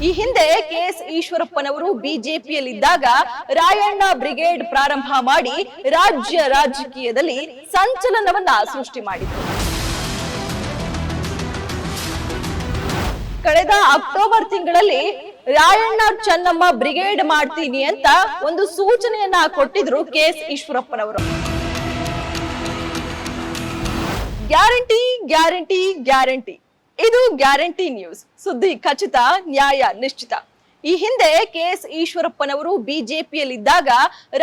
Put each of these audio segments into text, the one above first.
ಈ ಹಿಂದೆ KS ಈಶ್ವರಪ್ಪನವರು ಬಿಜೆಪಿಯಲ್ಲಿದ್ದಾಗ Rayanna brigade ಪ್ರಾರಂಭ ಮಾಡಿ ರಾಜ್ಯ ರಾಜಕೀಯದಲ್ಲಿ ಸಂಚಲನವನ್ನ ಸೃಷ್ಟಿ ಮಾಡಿದರು. ಕಳೆದ ಅಕ್ಟೋಬರ್ ತಿಂಗಳಲ್ಲಿ ರಾಯಣ್ಣ ಚೆನ್ನಮ್ಮ ಬ್ರಿಗೇಡ್ ಮಾಡ್ತೀನಿ ಅಂತ ಒಂದು ಸೂಚನೆಯನ್ನ ಕೊಟ್ಟಿದ್ರು ಕೆಎಸ್ ಈಶ್ವರಪ್ಪನವರು. ಗ್ಯಾರಂಟಿ ಗ್ಯಾರಂಟಿ ಗ್ಯಾರಂಟಿ, ಇದು ಗ್ಯಾರಂಟಿ ನ್ಯೂಸ್. ಸುದ್ದಿ ಖಚಿತ, ನ್ಯಾಯ ನಿಶ್ಚಿತ. ಈ ಹಿಂದೆ ಕೆಎಸ್ ಈಶ್ವರಪ್ಪನವರು ಬಿಜೆಪಿಯಲ್ಲಿದ್ದಾಗ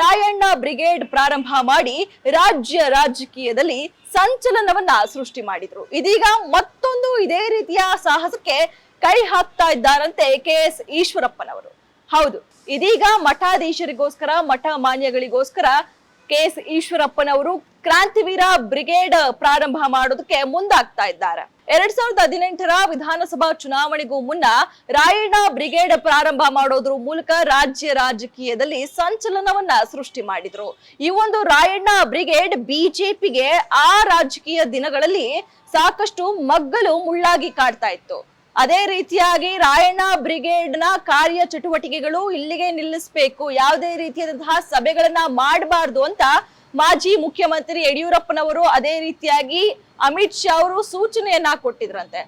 ರಾಯಣ್ಣ ಬ್ರಿಗೇಡ್ ಪ್ರಾರಂಭ ಮಾಡಿ ರಾಜ್ಯ ರಾಜಕೀಯದಲ್ಲಿ ಸಂಚಲನವನ್ನ ಸೃಷ್ಟಿ ಮಾಡಿದ್ರು. ಇದೀಗ ಮತ್ತೊಂದು ಇದೇ ರೀತಿಯ ಸಾಹಸಕ್ಕೆ ಕೈ ಹಾಕ್ತಾ ಇದ್ದಾರಂತೆ ಕೆಎಸ್ ಈಶ್ವರಪ್ಪನವರು. ಹೌದು, ಇದೀಗ ಮಠಾಧೀಶರಿಗೋಸ್ಕರ, ಮಠ ಮಾನ್ಯಗಳಿಗೋಸ್ಕರ ಕೆಎಸ್ ಈಶ್ವರಪ್ಪನವರು ಕ್ರಾಂತಿವೀರ ಬ್ರಿಗೇಡ್ ಪ್ರಾರಂಭ ಮಾಡೋದಕ್ಕೆ ಮುಂದಾಗ್ತಾ ಇದ್ದಾರೆ. 2018ರ ವಿಧಾನಸಭಾ ಚುನಾವಣೆಗೂ ಮುನ್ನ ರಾಯಣ್ಣ ಬ್ರಿಗೇಡ್ ಪ್ರಾರಂಭ ಮಾಡೋದ್ರ ಮೂಲಕ ರಾಜ್ಯ ರಾಜಕೀಯದಲ್ಲಿ ಸಂಚಲನವನ್ನ ಸೃಷ್ಟಿ ಮಾಡಿದ್ರು. ಈ ಒಂದು ರಾಯಣ್ಣ ಬ್ರಿಗೇಡ್ ಬಿಜೆಪಿಗೆ ಆ ರಾಜಕೀಯ ದಿನಗಳಲ್ಲಿ ಸಾಕಷ್ಟು ಮಗ್ಗಲು ಮುಳ್ಳಾಗಿ ಕಾಡ್ತಾ ಇತ್ತು. ಅದೇ ರೀತಿಯಾಗಿ ರಾಯಣ್ಣ ಬ್ರಿಗೇಡ್ ನ ಕಾರ್ಯ ಚಟುವಟಿಕೆಗಳು ಇಲ್ಲಿಗೆ ನಿಲ್ಲಿಸಬೇಕು, ಯಾವುದೇ ರೀತಿಯಾದಂತಹ ಸಭೆಗಳನ್ನ ಮಾಡಬಾರ್ದು ಅಂತ ಮಾಜಿ ಮುಖ್ಯಮಂತ್ರಿ ಯಡಿಯೂರಪ್ಪನವರು, ಅದೇ ರೀತಿಯಾಗಿ ಅಮಿತ್ ಶಾ ಅವರು ಸೂಚನೆಯನ್ನ ಕೊಟ್ಟಿದ್ರಂತೆ.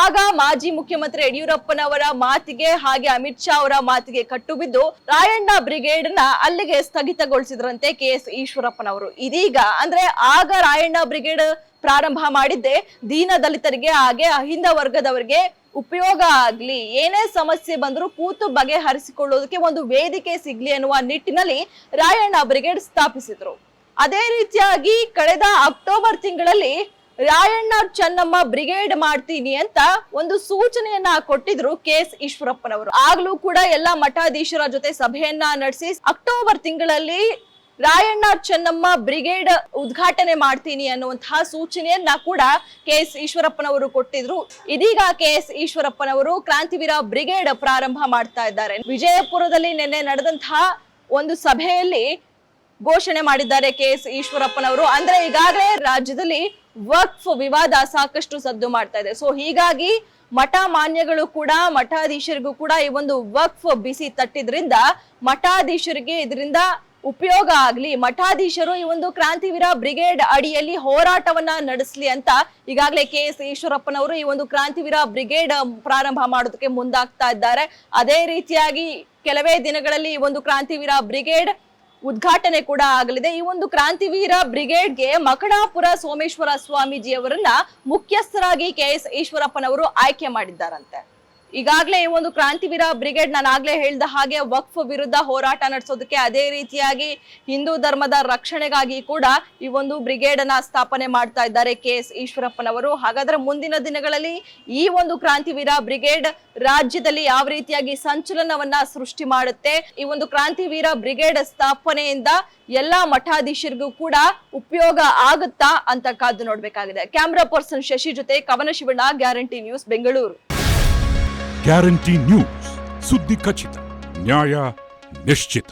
ಆಗ ಮಾಜಿ ಮುಖ್ಯಮಂತ್ರಿ ಯಡಿಯೂರಪ್ಪನವರ ಮಾತಿಗೆ ಹಾಗೆ ಅಮಿತ್ ಶಾ ಅವರ ಮಾತಿಗೆ ಕಟ್ಟು ಬಿದ್ದು ರಾಯಣ್ಣ ಬ್ರಿಗೇಡ್ ನ ಅಲ್ಲಿಗೆ ಸ್ಥಗಿತಗೊಳಿಸಿದ್ರಂತೆ ಕೆಎಸ್ ಈಶ್ವರಪ್ಪನವರು. ಇದೀಗ ಅಂದ್ರೆ ಆಗ ರಾಯಣ್ಣ ಬ್ರಿಗೇಡ್ ಪ್ರಾರಂಭ ಮಾಡಿದ್ದೆ ದೀನ ದಲಿತರಿಗೆ ಹಾಗೆ ಅಹಿಂದ ವರ್ಗದವರಿಗೆ ಉಪಯೋಗ ಆಗ್ಲಿ, ಏನೇ ಸಮಸ್ಯೆ ಬಂದರೂ ಕೂತು ಬಗೆಹರಿಸಿಕೊಳ್ಳೋದಕ್ಕೆ ಒಂದು ವೇದಿಕೆ ಸಿಗ್ಲಿ ಅನ್ನುವ ನಿಟ್ಟಿನಲ್ಲಿ ರಾಯಣ್ಣ ಬ್ರಿಗೇಡ್ ಸ್ಥಾಪಿಸಿದ್ರು. ಅದೇ ರೀತಿಯಾಗಿ ಕಳೆದ ಅಕ್ಟೋಬರ್ ತಿಂಗಳಲ್ಲಿ ರಾಯಣ್ಣ ಚೆನ್ನಮ್ಮ ಬ್ರಿಗೇಡ್ ಮಾಡ್ತೀನಿ ಅಂತ ಒಂದು ಸೂಚನೆಯನ್ನ ಕೊಟ್ಟಿದ್ರು ಕೆಎಸ್ ಈಶ್ವರಪ್ಪನವರು. ಆಗ್ಲೂ ಕೂಡ ಎಲ್ಲಾ ಮಠಾಧೀಶರ ಜೊತೆ ಸಭೆಯನ್ನ ನಡೆಸಿ ಅಕ್ಟೋಬರ್ ತಿಂಗಳಲ್ಲಿ ರಾಯಣ್ಣ ಚೆನ್ನಮ್ಮ ಬ್ರಿಗೇಡ್ ಉದ್ಘಾಟನೆ ಮಾಡ್ತೀನಿ ಅನ್ನುವಂತಹ ಸೂಚನೆಯನ್ನ ಕೂಡ ಕೆಎಸ್ ಈಶ್ವರಪ್ಪನವರು ಕೊಟ್ಟಿದ್ರು. ಇದೀಗ ಕೆಎಸ್ ಈಶ್ವರಪ್ಪನವರು ಕ್ರಾಂತಿವೀರ ಬ್ರಿಗೇಡ್ ಪ್ರಾರಂಭ ಮಾಡ್ತಾ ಇದ್ದಾರೆ. ವಿಜಯಪುರದಲ್ಲಿ ನಿನ್ನೆ ನಡೆದಂತಹ ಒಂದು ಸಭೆಯಲ್ಲಿ ಘೋಷಣೆ ಮಾಡಿದ್ದಾರೆ ಕೆಎಸ್ ಈಶ್ವರಪ್ಪನವರು. ಅಂದ್ರೆ ಈಗಾಗಲೇ ರಾಜ್ಯದಲ್ಲಿ ವಕ್ಫ್ ವಿವಾದ ಸಾಕಷ್ಟು ಸದ್ದು ಮಾಡ್ತಾ ಇದೆ. ಸೊ ಹೀಗಾಗಿ ಮಠ ಮಾನ್ಯಗಳು ಕೂಡ, ಮಠಾಧೀಶರಿಗೂ ಕೂಡ ಈ ಒಂದು ವಕ್ಫ್ ಬಿಸಿ ತಟ್ಟಿದ್ರಿಂದ ಮಠಾಧೀಶರಿಗೆ ಇದರಿಂದ ಉಪಯೋಗ ಆಗ್ಲಿ, ಮಠಾಧೀಶರು ಈ ಒಂದು ಕ್ರಾಂತಿವೀರ ಬ್ರಿಗೇಡ್ ಅಡಿಯಲ್ಲಿ ಹೋರಾಟವನ್ನ ನಡೆಸಲಿ ಅಂತ ಈಗಾಗಲೇ ಕೆಎಸ್ ಈಶ್ವರಪ್ಪನವರು ಈ ಒಂದು ಕ್ರಾಂತಿವೀರ ಬ್ರಿಗೇಡ್ ಪ್ರಾರಂಭ ಮಾಡೋದಕ್ಕೆ ಮುಂದಾಗ್ತಾ ಇದ್ದಾರೆ. ಅದೇ ರೀತಿಯಾಗಿ ಕೆಲವೇ ದಿನಗಳಲ್ಲಿ ಈ ಒಂದು ಕ್ರಾಂತಿವೀರ ಬ್ರಿಗೇಡ್ ಉದ್ಘಾಟನೆ ಕೂಡ ಆಗಲಿದೆ. ಈ ಒಂದು ಕ್ರಾಂತಿವೀರ ಬ್ರಿಗೇಡ್ಗೆ ಮಕಣಾಪುರ ಸೋಮೇಶ್ವರ ಸ್ವಾಮೀಜಿಯವರನ್ನ ಮುಖ್ಯಸ್ಥರಾಗಿ ಕೆಎಸ್ ಈಶ್ವರಪ್ಪನವರು ಆಯ್ಕೆ ಮಾಡಿದ್ದಾರಂತೆ. ಈಗಾಗಲೇ ಈ ಒಂದು ಕ್ರಾಂತಿವೀರ ಬ್ರಿಗೇಡ್ ನಾನು ಆಗ್ಲೇ ಹೇಳಿದ ಹಾಗೆ ವಕ್ಫ್ ವಿರುದ್ಧ ಹೋರಾಟ ನಡೆಸೋದಕ್ಕೆ, ಅದೇ ರೀತಿಯಾಗಿ ಹಿಂದೂ ಧರ್ಮದ ರಕ್ಷಣೆಗಾಗಿ ಕೂಡ ಈ ಒಂದು ಬ್ರಿಗೇಡ್ ಅನ್ನ ಸ್ಥಾಪನೆ ಮಾಡ್ತಾ ಇದ್ದಾರೆ ಕೆಎಸ್ ಈಶ್ವರಪ್ಪನವರು. ಹಾಗಾದ್ರೆ ಮುಂದಿನ ದಿನಗಳಲ್ಲಿ ಈ ಒಂದು ಕ್ರಾಂತಿವೀರ ಬ್ರಿಗೇಡ್ ರಾಜ್ಯದಲ್ಲಿ ಯಾವ ರೀತಿಯಾಗಿ ಸಂಚಲನವನ್ನ ಸೃಷ್ಟಿ ಮಾಡುತ್ತೆ, ಈ ಒಂದು ಕ್ರಾಂತಿವೀರ ಬ್ರಿಗೇಡ್ ಸ್ಥಾಪನೆಯಿಂದ ಎಲ್ಲಾ ಮಠಾಧೀಶರಿಗೂ ಕೂಡ ಉಪಯೋಗ ಆಗುತ್ತಾ ಅಂತ ಕಾದು ನೋಡ್ಬೇಕಾಗಿದೆ. ಕ್ಯಾಮ್ರಾ ಪರ್ಸನ್ ಶಶಿ ಜೊತೆ ಕವನ Shivanna, guarantee news, Bengaluru. Guarantee news, ಸುದ್ದಿ ಖಚಿತ, ನ್ಯಾಯ ನಿಶ್ಚಿತ.